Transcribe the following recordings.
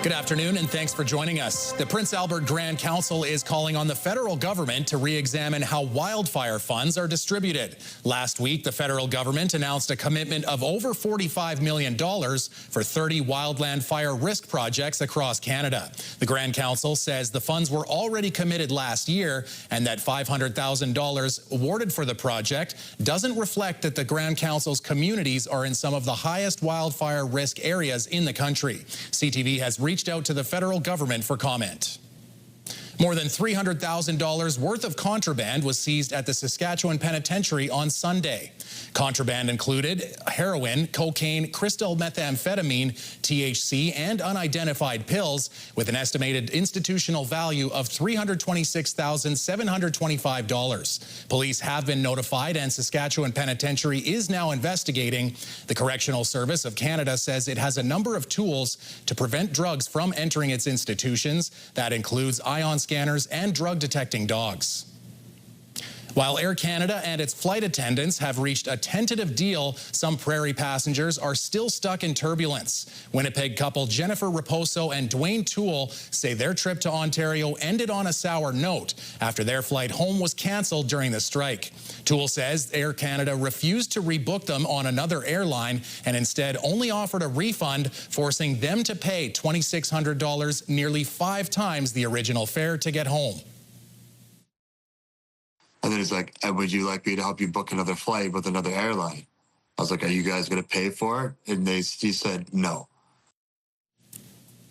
Good afternoon, and thanks for joining us. The Prince Albert Grand Council is calling on the federal government to re-examine how wildfire funds are distributed. Last week, the federal government announced a commitment of over $45 million for 30 wildland fire risk projects across Canada. The Grand Council says the funds were already committed last year and that $500,000 awarded for the project doesn't reflect that the Grand Council's communities are in some of the highest wildfire risk areas in the country. CTV has reached out to the federal government for comment. More than $300,000 worth of contraband was seized at the Saskatchewan Penitentiary on Sunday. Contraband included heroin, cocaine, crystal methamphetamine, THC, and unidentified pills with an estimated institutional value of $326,725. Police have been notified and Saskatchewan Penitentiary is now investigating. The Correctional Service of Canada says it has a number of tools to prevent drugs from entering its institutions. That includes ion scanners and drug-detecting dogs. While Air Canada and its flight attendants have reached a tentative deal, some Prairie passengers are still stuck in turbulence. Winnipeg couple Jennifer Raposo and Dwayne Toole say their trip to Ontario ended on a sour note after their flight home was cancelled during the strike. Toole says Air Canada refused to rebook them on another airline and instead only offered a refund, forcing them to pay $2,600, nearly 5 times the original fare to get home. And then he's like, would you like me to help you book another flight with another airline? I was like, are you guys going to pay for it? And he said no.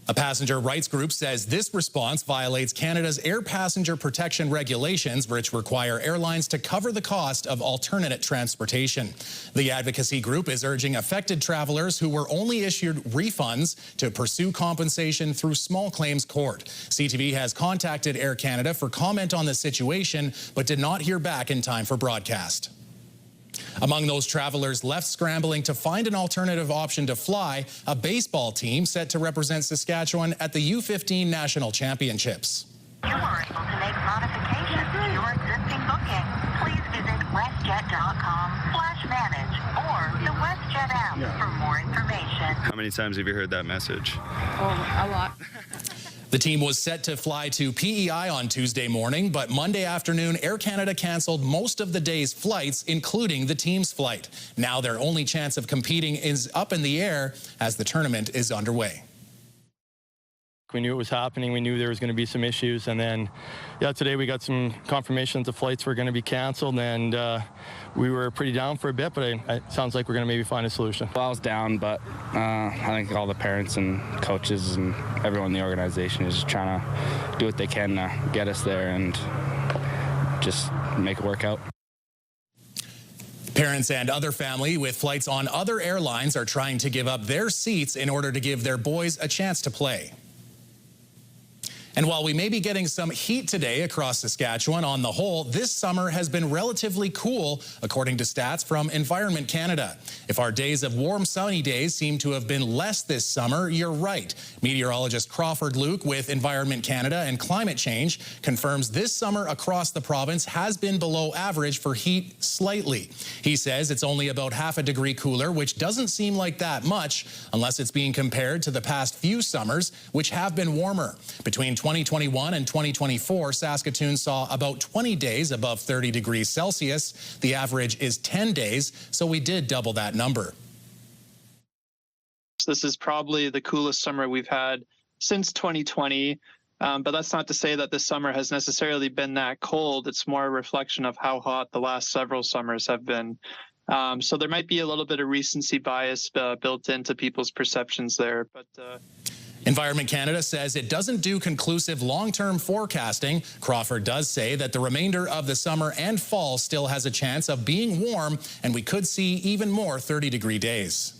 A passenger rights group says this response violates Canada's air passenger protection regulations, which require airlines to cover the cost of alternate transportation. The advocacy group is urging affected travelers who were only issued refunds to pursue compensation through small claims court. CTV has contacted Air Canada for comment on the situation, but did not hear back in time for broadcast. Among those travelers left scrambling to find an alternative option to fly, a baseball team set to represent Saskatchewan at the U15 National Championships. You are able to make modifications to your existing booking. Please visit westjet.com/manage or the WestJet app for more information. How many times have you heard that message? Oh, a lot. The team was set to fly to PEI on Tuesday morning, but Monday afternoon, Air Canada canceled most of the day's flights, including the team's flight. Now their only chance of competing is up in the air as the tournament is underway. We knew it was happening. We knew there was going to be some issues. And then, today we got some confirmations the flights were going to be canceled. And we were pretty down for a bit, but it sounds like we're going to maybe find a solution. Well, I was down, but I think all the parents and coaches and everyone in the organization is just trying to do what they can to get us there and just make it work out. Parents and other family with flights on other airlines are trying to give up their seats in order to give their boys a chance to play. And while we may be getting some heat today across Saskatchewan, on the whole, this summer has been relatively cool, according to stats from Environment Canada. If our days of warm, sunny days seem to have been less this summer, you're right. Meteorologist Crawford Luke with Environment Canada and Climate Change confirms this summer across the province has been below average for heat slightly. He says it's only about half a degree cooler, which doesn't seem like that much unless it's being compared to the past few summers, which have been warmer. Between 2021 and 2024, Saskatoon saw about 20 days above 30 degrees Celsius. The average is 10 days, so we did double that number. This is probably the coolest summer we've had since 2020, but that's not to say that this summer has necessarily been that cold. It's more a reflection of how hot the last several summers have been. So there might be a little bit of recency bias built into people's perceptions there, but Environment Canada says it doesn't do conclusive long-term forecasting. Crawford does say that the remainder of the summer and fall still has a chance of being warm, and we could see even more 30-degree days.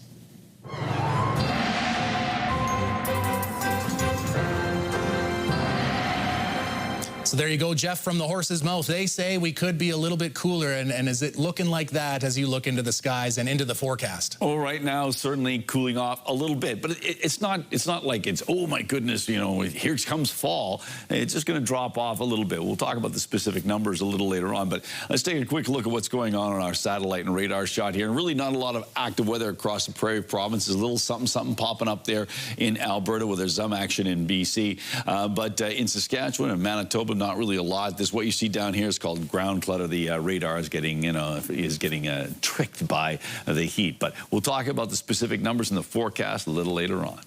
So there you go, Jeff, from the horse's mouth. They say we could be a little bit cooler, and is it looking like that as you look into the skies and into the forecast? Oh, right now, certainly cooling off a little bit, but it's not like it's, oh my goodness, you know, here comes fall. It's just going to drop off a little bit. We'll talk about the specific numbers a little later on, but let's take a quick look at what's going on our satellite and radar shot here. And really not a lot of active weather across the Prairie Province. There's a little something popping up there in Alberta where there's some action in BC. But in Saskatchewan and Manitoba, not really a lot. This, what you see down here is called ground clutter. The radar is getting, tricked by the heat. But we'll talk about the specific numbers in the forecast a little later on.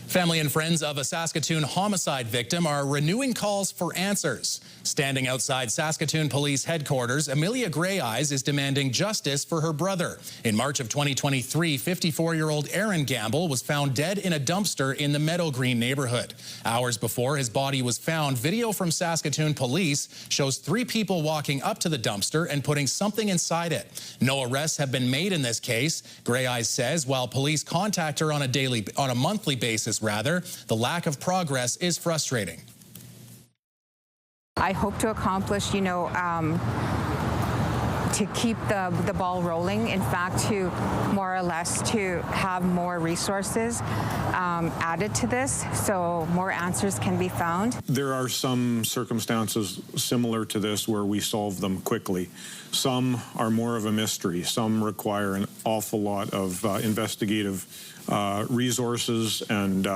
Family and friends of a Saskatoon homicide victim are renewing calls for answers. Standing outside Saskatoon Police Headquarters, Amelia Greyeyes is demanding justice for her brother. In March of 2023, 54-year-old Aaron Gamble was found dead in a dumpster in the Meadow Green neighborhood. Hours before his body was found, video from Saskatoon Police shows 3 people walking up to the dumpster and putting something inside it. No arrests have been made in this case. Greyeyes says while police contact her on a monthly basis, the lack of progress is frustrating. I hope to accomplish, to keep the ball rolling. In fact, to more or less to have more resources added to this so more answers can be found. There are some circumstances similar to this where we solve them quickly. Some are more of a mystery. Some require an awful lot of investigative resources and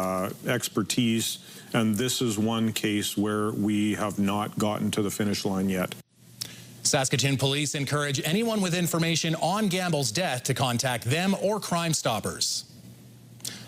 expertise. And this is one case where we have not gotten to the finish line yet. Saskatoon Police encourage anyone with information on Gamble's death to contact them or Crime Stoppers.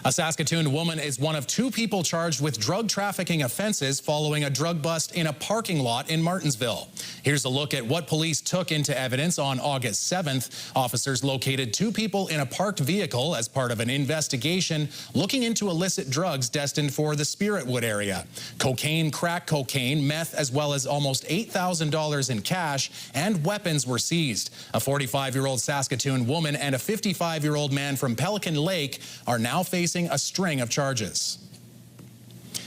A Saskatoon woman is one of 2 people charged with drug trafficking offenses following a drug bust in a parking lot in Martensville. Here's a look at what police took into evidence on August 7th. Officers located 2 people in a parked vehicle as part of an investigation looking into illicit drugs destined for the Spiritwood area. Cocaine, crack cocaine, meth, as well as almost $8,000 in cash and weapons were seized. A 45-year-old Saskatoon woman and a 55-year-old man from Pelican Lake are now facing a string of charges.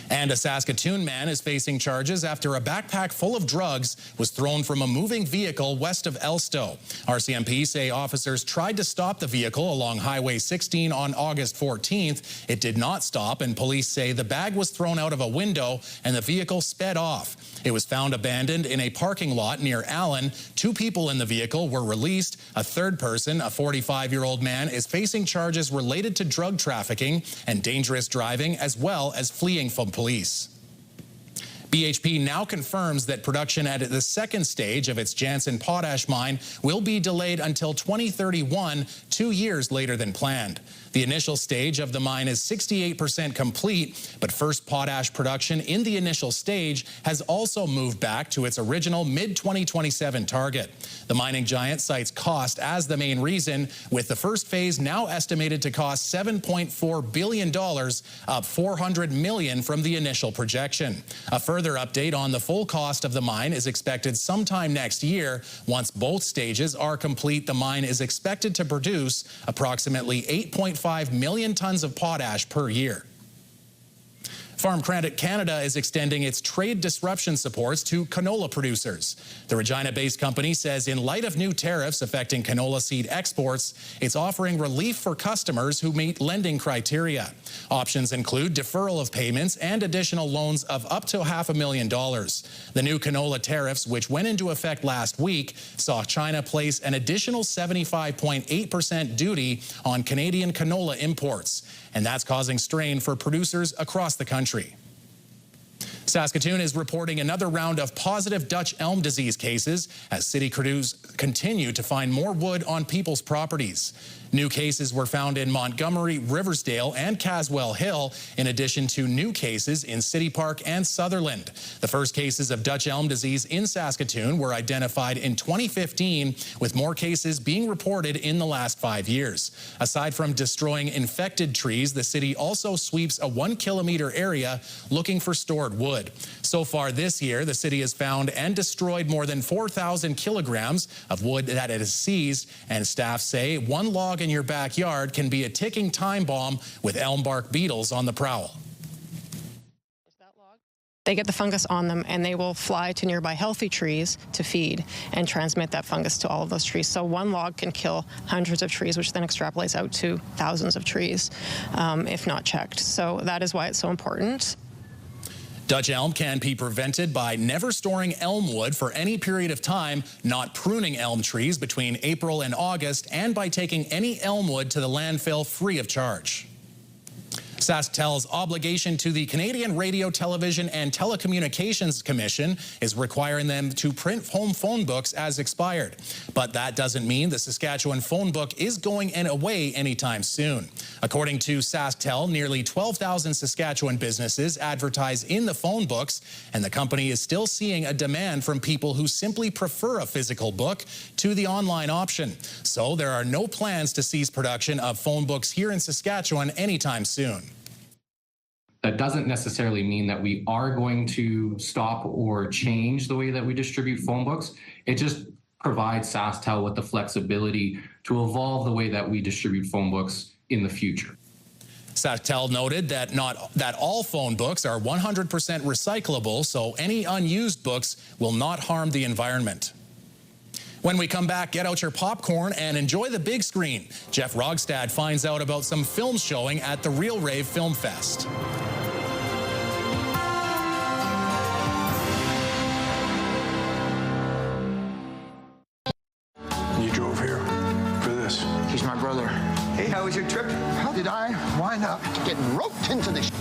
And a Saskatoon man is facing charges after a backpack full of drugs was thrown from a moving vehicle west of Elstow. RCMP say officers tried to stop the vehicle along Highway 16 on August 14th. It did not stop, and police say the bag was thrown out of a window and the vehicle sped off. It was found abandoned in a parking lot near Allen. 2 people in the vehicle were released. A third person, a 45-year-old man, is facing charges related to drug trafficking and dangerous driving, as well as fleeing from police. BHP now confirms that production at the second stage of its Jansen potash mine will be delayed until 2031, 2 years later than planned. The initial stage of the mine is 68% complete, but first potash production in the initial stage has also moved back to its original mid-2027 target. The mining giant cites cost as the main reason, with the first phase now estimated to cost $7.4 billion, up $400 million from the initial projection. A further update on the full cost of the mine is expected sometime next year. Once both stages are complete, the mine is expected to produce approximately 8.5 million tons of potash per year. Farm Credit Canada is extending its trade disruption supports to canola producers. The Regina-based company says in light of new tariffs affecting canola seed exports, it's offering relief for customers who meet lending criteria. Options include deferral of payments and additional loans of up to $500,000. The new canola tariffs, which went into effect last week, saw China place an additional 75.8% duty on Canadian canola imports. And that's causing strain for producers across the country. Saskatoon is reporting another round of positive Dutch elm disease cases as city crews continue to find more wood on people's properties. New cases were found in Montgomery, Riversdale, and Caswell Hill, in addition to new cases in City Park and Sutherland. The first cases of Dutch elm disease in Saskatoon were identified in 2015, with more cases being reported in the last 5 years. Aside from destroying infected trees, the city also sweeps a 1-kilometer area looking for stored wood. So far this year, the city has found and destroyed more than 4,000 kilograms of wood that it has seized, and staff say one log in your backyard can be a ticking time bomb with elm bark beetles on the prowl. they get the fungus on them, and they will fly to nearby healthy trees to feed and transmit that fungus to all of those trees. So one log can kill hundreds of trees, which then extrapolates out to thousands of trees if not checked. So that is why it's so important. Dutch elm can be prevented by never storing elm wood for any period of time, not pruning elm trees between April and August, and by taking any elm wood to the landfill free of charge. SaskTel's obligation to the Canadian Radio, Television and Telecommunications Commission is requiring them to print home phone books as expired. But that doesn't mean the Saskatchewan phone book is going away anytime soon. According to SaskTel, nearly 12,000 Saskatchewan businesses advertise in the phone books, and the company is still seeing a demand from people who simply prefer a physical book to the online option. So there are no plans to cease production of phone books here in Saskatchewan anytime soon. That doesn't necessarily mean that we are going to stop or change the way that we distribute phone books. It just provides SaskTel with the flexibility to evolve the way that we distribute phone books in the future. SaskTel noted that all phone books are 100% recyclable, so any unused books will not harm the environment. When we come back, get out your popcorn and enjoy the big screen. Jeff Rogstad finds out about some films showing at the Real Rave Film Fest. You drove here for this? He's my brother. Hey, how was your trip? How did I wind up getting roped into this?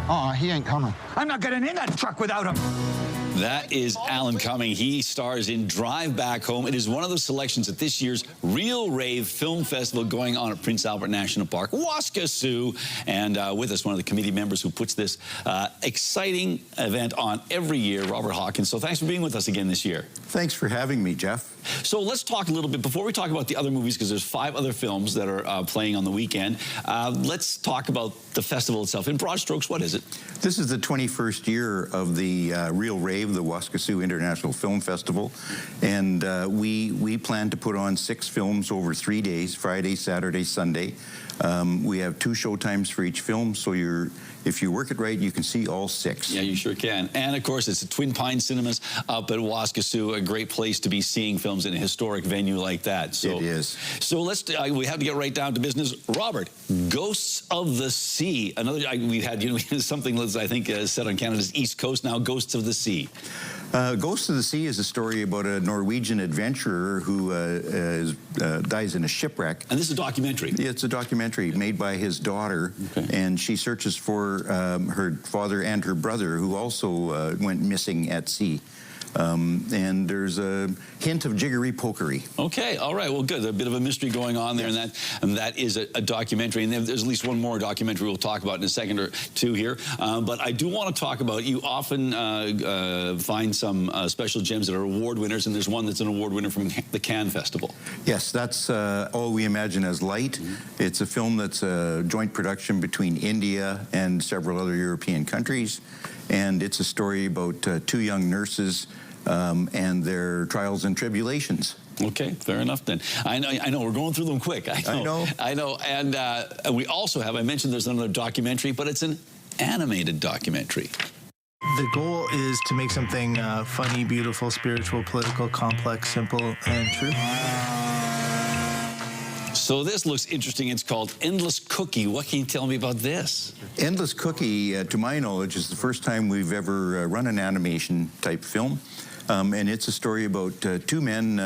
Oh, he ain't coming. I'm not getting in that truck without him. That is Alan Cumming. He stars in Drive Back Home. It is one of the selections at this year's Real Rave Film Festival going on at Prince Albert National Park, Waskesiu. And with us, one of the committee members who puts this exciting event on every year, Robert Hawkins. So thanks for being with us again this year. Thanks for having me, Jeff. So let's talk a little bit, before we talk about the other movies, because there's 5 other films that are playing on the weekend, let's talk about the festival itself. In broad strokes, what is it? This is the 21st year of the Real Rave, the Waskesiu International Film Festival, and we plan to put on 6 films over 3 days, Friday, Saturday, Sunday. We have 2 showtimes for each film, so if you work it right, you can see all 6. Yeah, you sure can. And of course, it's the Twin Pines Cinemas up at Waskesiu, a great place to be seeing films in a historic venue like that. So, it is. So let's, we have to get right down to business. Robert, Ghosts of the Sea. Another, we've had, something that's, I think, set on Canada's East Coast now, Ghosts of the Sea. Ghosts of the Sea is a story about a Norwegian adventurer who dies in a shipwreck. And this is a documentary? Yeah, it's a documentary made by his daughter, and she searches for her father and her brother, who also went missing at sea. And there's a hint of jiggery-pokery. Okay, all right, well, good. A bit of a mystery going on there, and that is a documentary. And there's at least one more documentary we'll talk about in a second or two here. But I do want to talk about, you often find some special gems that are award winners, and there's one that's an award winner from the Cannes Festival. Yes, that's All We Imagine as Light. It's a film that's a joint production between India and several other European countries. And it's a story about 2 young nurses and their trials and tribulations. Okay, fair enough then. I know, we're going through them quick. I know. And we also have, I mentioned there's another documentary, but it's an animated documentary. The goal is to make something funny, beautiful, spiritual, political, complex, simple, and true. So this looks interesting. It's called Endless Cookie. What can you tell me about this? Endless Cookie, to my knowledge, is the first time we've ever run an animation-type film. And it's a story about 2 men,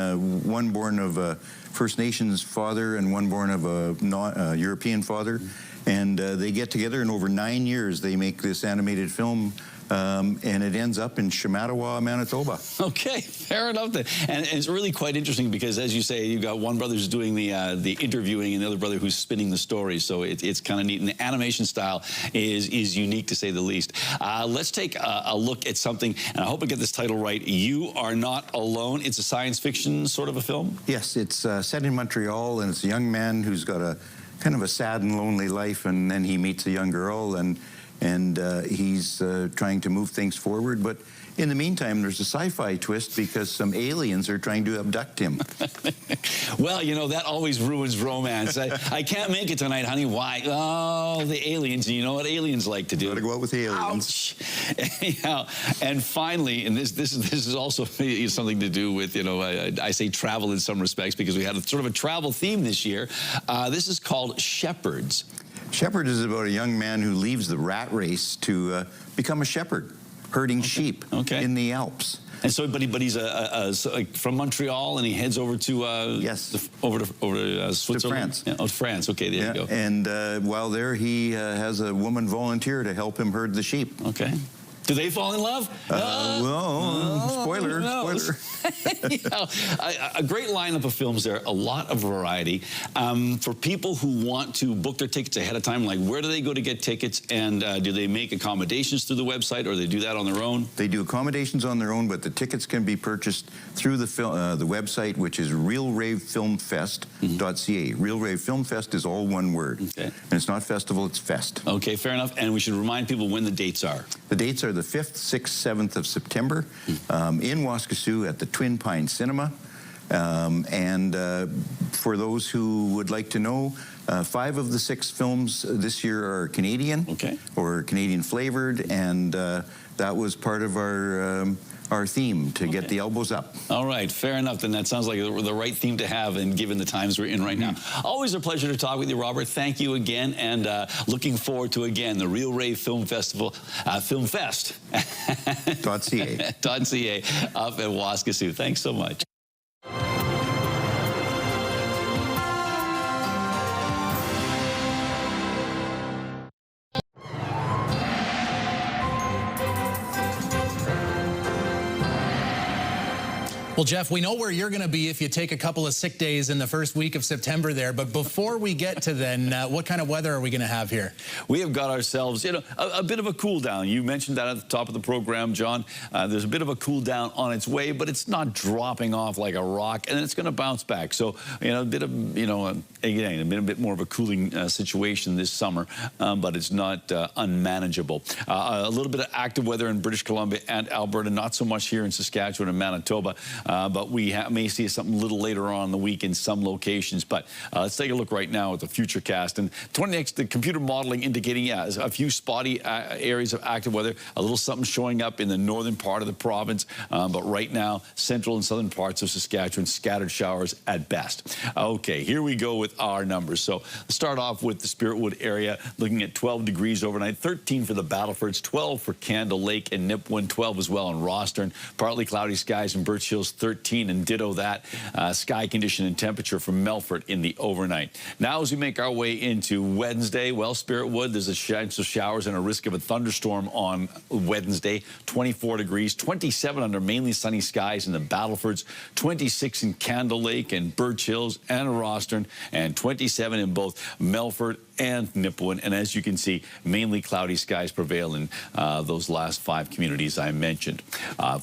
one born of a First Nations father and one born of a European father. And they get together, and over 9 years they make this animated film. And it ends up in Shamattawa, Manitoba. Okay, fair enough then. And it's really quite interesting because, as you say, you've got one brother who's doing the interviewing and the other brother who's spinning the story. So it's kind of neat. And the animation style is unique, to say the least. Let's take a look at something, and I hope I get this title right. You Are Not Alone. It's a science fiction sort of a film? Yes, it's set in Montreal, and it's a young man who's got a kind of a sad and lonely life, and then he meets a young girl, and he's trying to move things forward, but In the meantime, there's a sci-fi twist because some aliens are trying to abduct him. Well, you know, that always ruins romance. I can't make it tonight, honey. Why? Oh, the aliens. You know what aliens like to do. Gotta go out with the aliens. Anyhow, and finally, and this is also something to do with, you know, I say travel in some respects because we had a sort of a travel theme this year. This is called Shepherds. Shepherd is about a young man who leaves the rat race to become a shepherd, herding sheep in the Alps. And so, but he's like from Montreal, and he heads over to over to Switzerland. To France. Yeah, France. Okay, there you go. And while there, he has a woman volunteer to help him herd the sheep. Okay. Do they fall in love? Spoiler. Yeah, a great lineup of films there, a lot of variety. For people who want to book their tickets ahead of time, like where do they go to get tickets, and do they make accommodations through the website, or they do that on their own? They do accommodations on their own, but the tickets can be purchased through the website, which is realravefilmfest.ca. Real Rave Film Fest is all one word. Okay. And it's not festival, it's fest. Okay, fair enough. And we should remind people when the dates are. The dates are the 5th, 6th, 7th of September in Waskesiu at the Twin Pine Cinema. For those who would like to know, 5 of the 6 films this year are Canadian or Canadian flavored, and that was part of our theme to get the elbows up. All right, fair enough. Then that sounds like the right theme to have, and given the times we're in right now. Always a pleasure to talk with you, Robert. Thank you again, and looking forward to, again, the Real Rave Film Festival, Film Fest. .ca. .ca up at Waskesiu. Thanks so much. Well, Jeff, we know where you're going to be if you take a couple of sick days in the first week of September there. But before we get to then, what kind of weather are we going to have here? We have got ourselves, you know, a bit of a cool down. You mentioned that at the top of the program, John. There's a bit of a cool down on its way, but it's not dropping off like a rock, and it's going to bounce back. So, you know, a bit of, you know, again, a bit more of a cooling situation this summer, but it's not unmanageable. A little bit of active weather in British Columbia and Alberta, not so much here in Saskatchewan and Manitoba. But we may see something a little later on in the week in some locations. But let's take a look right now at the future cast. And the computer modeling indicating, a few spotty areas of active weather, a little something showing up in the northern part of the province. But right now, central and southern parts of Saskatchewan, scattered showers at best. Okay, here we go with our numbers. So let's start off with the Spiritwood area, looking at 12 degrees overnight, 13 for the Battlefords, 12 for Candle Lake and Nipawin, 12 as well in Rostern. Partly cloudy skies in Birch Hills, 13, and ditto that sky condition and temperature for Melfort in the overnight. Now, as we make our way into Wednesday, well, Spiritwood, there's a chance of showers and a risk of a thunderstorm on Wednesday. 24 degrees, 27 under mainly sunny skies in the Battlefords, 26 in Candle Lake and Birch Hills and Rostern, and 27 in both Melfort and Nipawin. And as you can see, mainly cloudy skies prevail in those last 5 communities I mentioned.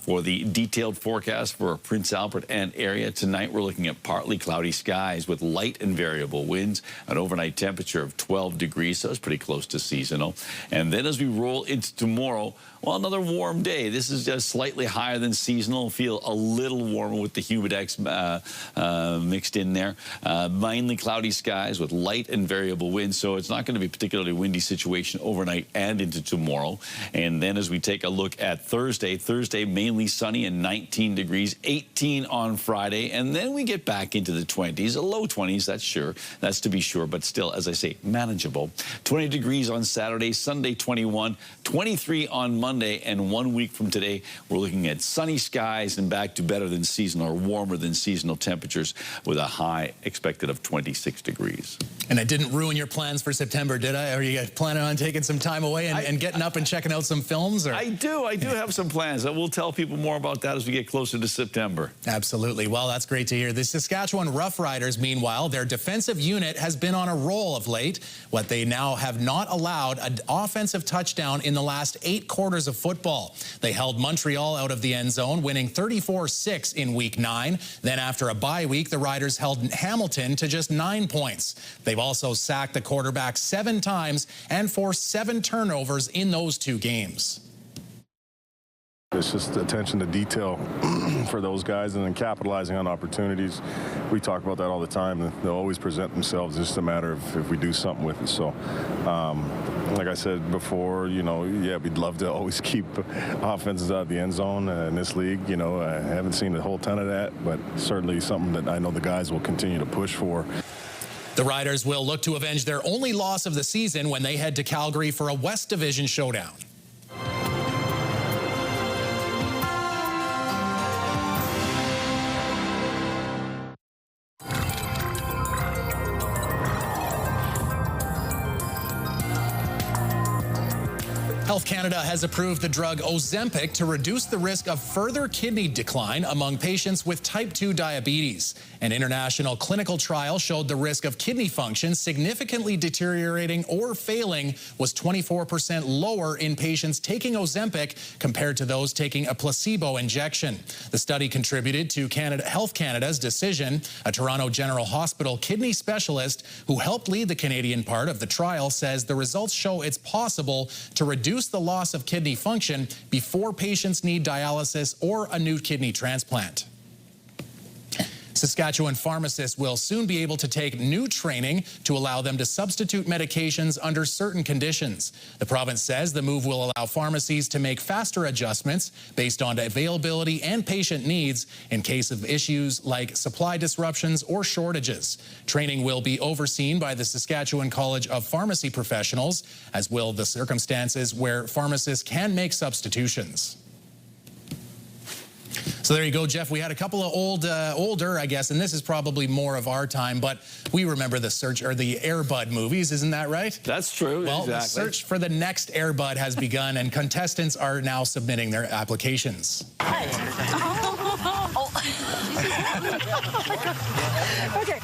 For the detailed forecast for Prince Albert and area tonight, we're looking at partly cloudy skies with light and variable winds, an overnight temperature of 12 degrees, so it's pretty close to seasonal. And then as we roll into tomorrow, well, another warm day. This is just slightly higher than seasonal. Feel a little warmer with the humidex mixed in there. Mainly cloudy skies with light and variable winds, so it's not going to be a particularly windy situation overnight and into tomorrow. And then as we take a look at Thursday, mainly sunny and 19 degrees, 18 on Friday, and then we get back into the 20s, low 20s, that's to be sure, but still, as I say, manageable. 20 degrees on Saturday, Sunday 21, 23 on Monday, and 1 week from today, we're looking at sunny skies and back to better than seasonal or warmer than seasonal temperatures with a high expected of 26 degrees. And I didn't ruin your plans for September, did I? Are you planning on taking some time away and getting up and checking out some films? Or? I do have some plans. We'll tell people more about that as we get closer to September. Absolutely. Well, that's great to hear. The Saskatchewan Roughriders, meanwhile, their defensive unit has been on a roll of late. What they now have not allowed an offensive touchdown in the last 8 quarters of football. They held Montreal out of the end zone, winning 34-6 in Week 9. Then after a bye week, the Riders held Hamilton to just 9 points. They've also sacked the quarterback 7 times and forced 7 turnovers in those 2 games. It's just attention to detail for those guys, and then capitalizing on opportunities. We talk about that all the time. They'll always present themselves. It's just a matter of if we do something with it. So, like I said before, yeah, we'd love to always keep offenses out of the end zone in this league. I haven't seen a whole ton of that, but certainly something that I know the guys will continue to push for. The Riders will look to avenge their only loss of the season when they head to Calgary for a West Division showdown. Health Canada has approved the drug Ozempic to reduce the risk of further kidney decline among patients with type 2 diabetes. An international clinical trial showed the risk of kidney function significantly deteriorating or failing was 24% lower in patients taking Ozempic compared to those taking a placebo injection. The study contributed to Health Canada's decision. A Toronto General Hospital kidney specialist who helped lead the Canadian part of the trial says the results show it's possible to reduce the loss of kidney function before patients need dialysis or a new kidney transplant. Saskatchewan pharmacists will soon be able to take new training to allow them to substitute medications under certain conditions. The province says the move will allow pharmacies to make faster adjustments based on availability and patient needs in case of issues like supply disruptions or shortages. Training will be overseen by the Saskatchewan College of Pharmacy Professionals, as will the circumstances where pharmacists can make substitutions. So there you go, Jeff. We had a couple of older, I guess, and this is probably more of our time, but we remember the Air Bud movies, isn't that right? That's true, well, exactly. The search for the next Air Bud has begun, and contestants are now submitting their applications. Okay.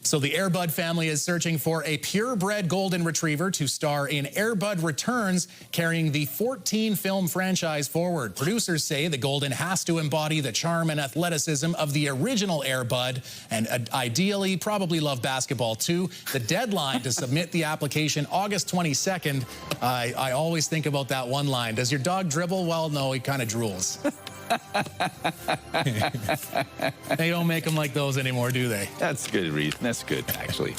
So the Air Bud family is searching for a purebred golden retriever to star in Air Bud Returns, carrying the 14-film franchise forward. Producers say the golden has to embody the charm and athleticism of the original Air Bud, and ideally probably love basketball too. The deadline to submit the application, August 22nd. I always think about that one line. Does your dog dribble? Well, no, he kind of drools. They don't make them like those anymore, do they? That's good reason. That's good, actually.